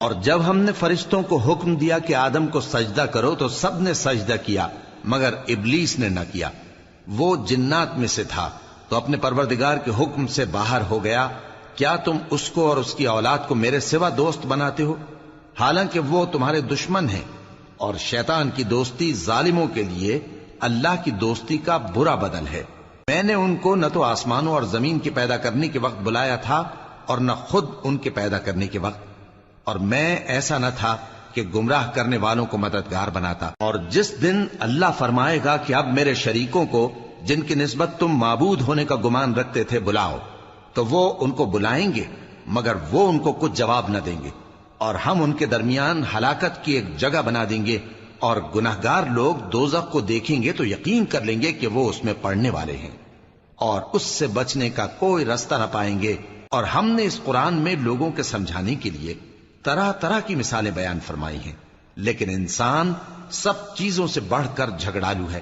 اور جب ہم نے فرشتوں کو حکم دیا کہ آدم کو سجدہ کرو تو سب نے سجدہ کیا مگر ابلیس نے نہ کیا، وہ جنات میں سے تھا تو اپنے پروردگار کے حکم سے باہر ہو گیا۔ کیا تم اس کو اور اس کی اولاد کو میرے سوا دوست بناتے ہو، حالانکہ وہ تمہارے دشمن ہیں، اور شیطان کی دوستی ظالموں کے لیے اللہ کی دوستی کا برا بدل ہے۔ میں نے ان کو نہ تو آسمانوں اور زمین کے پیدا کرنے کے وقت بلایا تھا اور نہ خود ان کے پیدا کرنے کے وقت، اور میں ایسا نہ تھا کہ گمراہ کرنے والوں کو مددگار بناتا۔ اور جس دن اللہ فرمائے گا کہ اب میرے شریکوں کو جن کی نسبت تم معبود ہونے کا گمان رکھتے تھے بلاؤ، تو وہ ان کو بلائیں گے مگر وہ ان کو کچھ جواب نہ دیں گے، اور ہم ان کے درمیان ہلاکت کی ایک جگہ بنا دیں گے، اور گناہگار لوگ دوزخ کو دیکھیں گے تو یقین کر لیں گے کہ وہ اس میں پڑنے والے ہیں، اور اس سے بچنے کا کوئی راستہ نہ پائیں گے۔ اور ہم نے اس قرآن میں لوگوں کے سمجھانے کے لیے طرح طرح کی مثالیں بیان فرمائی ہیں، لیکن انسان سب چیزوں سے بڑھ کر جھگڑالو ہے۔